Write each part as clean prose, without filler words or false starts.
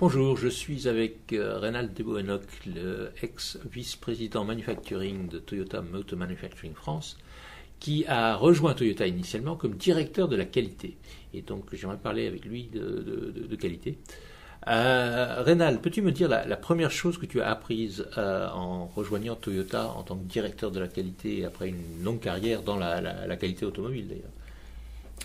Bonjour, je suis avec Reynald de Boenock, le ex-vice-président manufacturing de Toyota Motor Manufacturing France, qui a rejoint Toyota initialement comme directeur de la qualité. Et donc j'aimerais parler avec lui de qualité. Reynald, peux-tu me dire la première chose que tu as apprise en rejoignant Toyota en tant que directeur de la qualité après une longue carrière dans la qualité automobile d'ailleurs?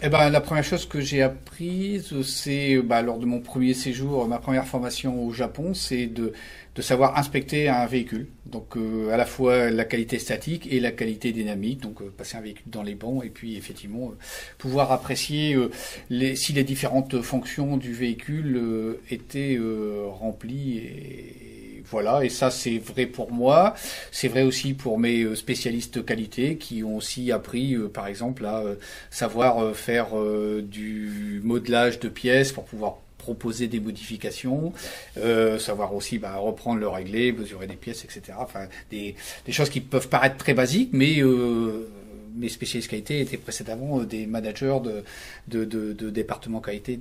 Eh ben, la première chose que j'ai apprise, c'est lors de mon premier séjour, ma première formation au Japon, c'est de savoir inspecter un véhicule. Donc à la fois la qualité statique et la qualité dynamique, donc passer un véhicule dans les bancs et puis effectivement pouvoir apprécier si les différentes fonctions du véhicule étaient remplies voilà, et ça c'est vrai pour moi, c'est vrai aussi pour mes spécialistes qualité qui ont aussi appris par exemple à savoir faire du modelage de pièces pour pouvoir proposer des modifications, savoir aussi reprendre le réglé, mesurer des pièces, etc. Enfin, des choses qui peuvent paraître très basiques, mais mes spécialistes qualité étaient précédemment des managers de département qualité.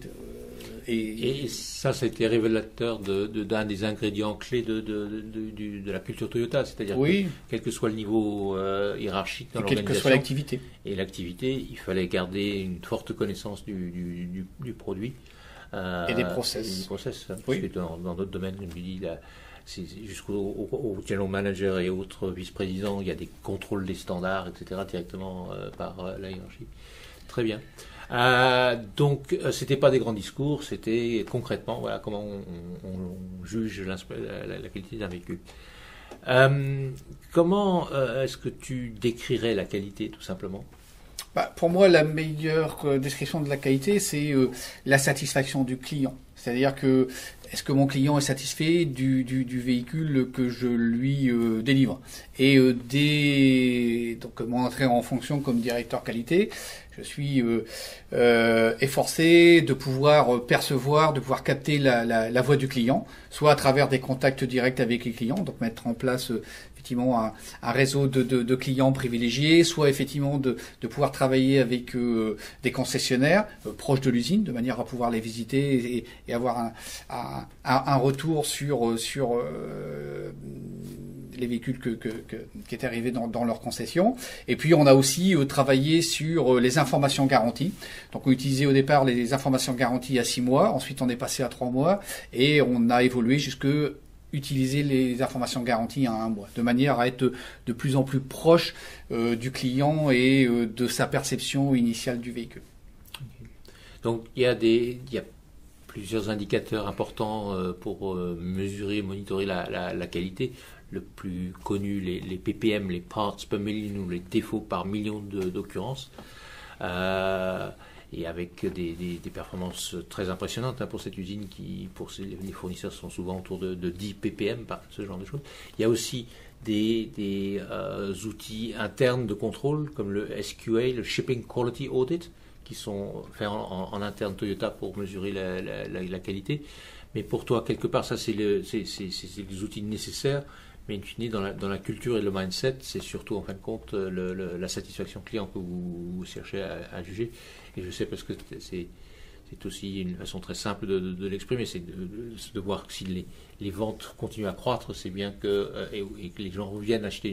Et ça a été révélateur d'un des ingrédients clés de la culture Toyota, c'est-à-dire oui, que quel que soit le niveau hiérarchique dans l'organisation, quelle que soit l'activité. Et l'activité, il fallait garder une forte connaissance du produit. Et des process. Des process, hein, oui. Parce que dans d'autres domaines, comme je dis, jusqu'au general manager et autres vice-présidents, il y a des contrôles des standards, etc., directement par la hiérarchie. Très bien. Donc, c'était pas des grands discours, c'était concrètement, voilà, comment on juge la qualité d'un véhicule. Comment est-ce que tu décrirais la qualité, tout simplement? Pour moi, la meilleure description de la qualité, c'est la satisfaction du client. C'est-à-dire que est-ce que mon client est satisfait du véhicule que je lui délivre? Et donc mon entrée en fonction comme directeur qualité, je suis efforcé de pouvoir percevoir, de pouvoir capter la voix du client, soit à travers des contacts directs avec les clients, donc mettre en place effectivement un réseau de clients privilégiés, soit effectivement de pouvoir travailler avec des concessionnaires proches de l'usine, de manière à pouvoir les visiter et avoir un retour sur les véhicules qui étaient arrivés dans leur concession. Et puis on a aussi travaillé sur les informations garanties. Donc on utilisait au départ les informations garanties à 6 mois, ensuite on est passé à 3 mois et on a évolué jusque utiliser les informations garanties à 1 mois, de manière à être de plus en plus proche du client et de sa perception initiale du véhicule. Donc il y a plusieurs indicateurs importants pour mesurer et monitorer la qualité. Le plus connu, les PPM, les parts per million ou les défauts par million d'occurrences. Et avec des performances très impressionnantes pour cette usine qui, les fournisseurs sont souvent autour de 10 ppm, ce genre de choses. Il y a aussi des outils internes de contrôle comme le SQA, le Shipping Quality Audit, qui sont faits en interne Toyota pour mesurer la qualité. Mais pour toi, quelque part, ça c'est les outils nécessaires. Mais in fine, dans la culture et le mindset, c'est surtout en fin de compte la satisfaction client que vous cherchez à juger. Et je sais parce que c'est aussi une façon très simple de l'exprimer, c'est de voir que si les ventes continuent à croître, c'est bien et que les gens reviennent acheter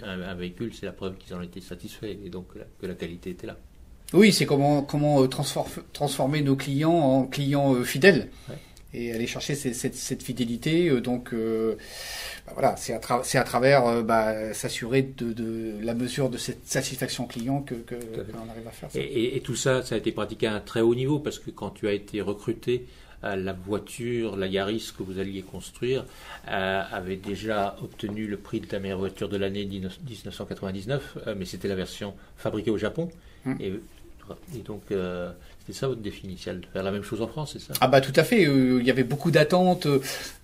un véhicule, c'est la preuve qu'ils en étaient satisfaits et donc que la qualité était là. Oui, c'est comment transformer nos clients en clients fidèles. Ouais. Et aller chercher cette fidélité, voilà, c'est à travers s'assurer de la mesure de cette satisfaction client que l'on arrive à faire. Ça. Et tout ça, ça a été pratiqué à un très haut niveau parce que quand tu as été recruté, la voiture, la Yaris que vous alliez construire, avait déjà obtenu le prix de la meilleure voiture de l'année 1999, mais c'était la version fabriquée au Japon. Et donc, c'était ça votre défi initial, de faire la même chose en France, c'est ça? Tout à fait. Il y avait beaucoup d'attentes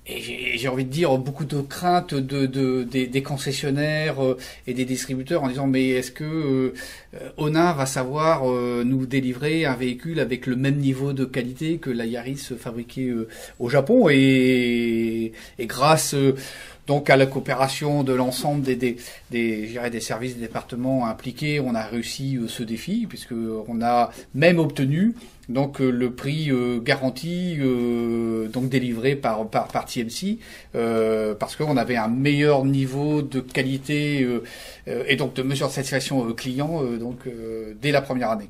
et j'ai envie de dire beaucoup de craintes des concessionnaires et des distributeurs en disant mais est-ce que Onin va savoir nous délivrer un véhicule avec le même niveau de qualité que la Yaris fabriquée au Japon et grâce Donc à la coopération de l'ensemble je dirais des services, des départements impliqués, on a réussi ce défi, puisque on a même obtenu donc le prix garanti donc délivré par TMC, parce qu'on avait un meilleur niveau de qualité et donc de mesure de satisfaction client dès la première année.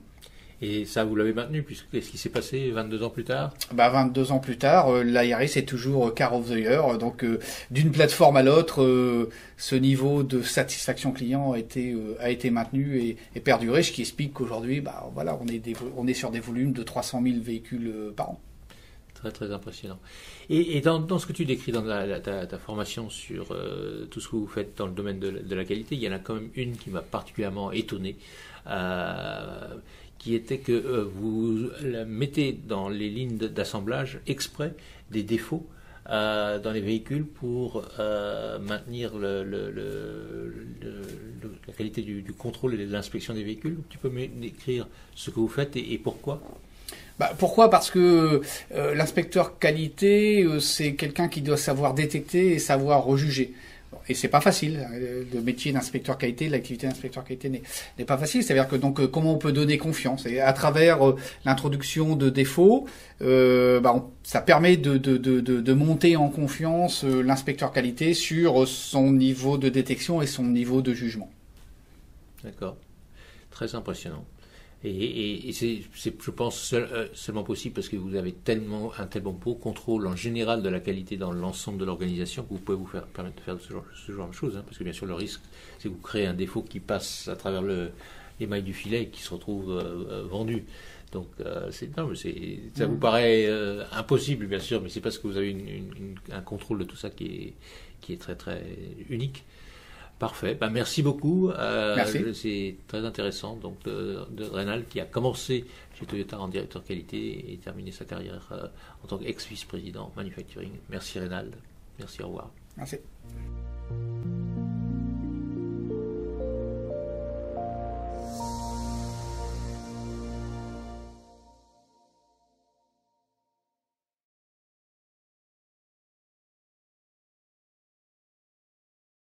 Et ça, vous l'avez maintenu, puisque qu'est-ce qui s'est passé 22 ans plus tard? 22 ans plus tard, l'Iris est toujours Car of the Year. Donc, d'une plateforme à l'autre, ce niveau de satisfaction client a été maintenu et perduré, ce qui explique qu'aujourd'hui, voilà, on est sur des volumes de 300 000 véhicules par an. Très, très impressionnant. Et dans ce que tu décris dans ta formation sur tout ce que vous faites dans le domaine de la qualité, il y en a quand même une qui m'a particulièrement étonné. Qui était que vous mettez dans les lignes d'assemblage exprès des défauts dans les véhicules pour maintenir la qualité du contrôle et de l'inspection des véhicules. Tu peux me décrire ce que vous faites et pourquoi? Pourquoi? Parce que l'inspecteur qualité, c'est quelqu'un qui doit savoir détecter et savoir rejuger. Et c'est pas facile. Le métier d'inspecteur qualité, l'activité d'inspecteur qualité n'est pas facile. C'est-à-dire que donc comment on peut donner confiance, et à travers l'introduction de défauts, ça permet de monter en confiance l'inspecteur qualité sur son niveau de détection et son niveau de jugement. D'accord, très impressionnant. Et c'est, je pense, seulement possible parce que vous avez un tellement beau contrôle en général de la qualité dans l'ensemble de l'organisation que vous pouvez vous permettre de faire ce genre de choses. Parce que bien sûr, le risque, c'est que vous créez un défaut qui passe à travers les mailles du filet et qui se retrouve vendu. Donc, ça vous paraît impossible, bien sûr, mais c'est parce que vous avez un contrôle de tout ça qui est très, très unique. Parfait. Merci beaucoup. Merci. C'est très intéressant. Donc, de Reynald qui a commencé chez Toyota en directeur qualité et terminé sa carrière en tant qu'ex-vice-président manufacturing. Merci Reynald. Merci, au revoir. Merci.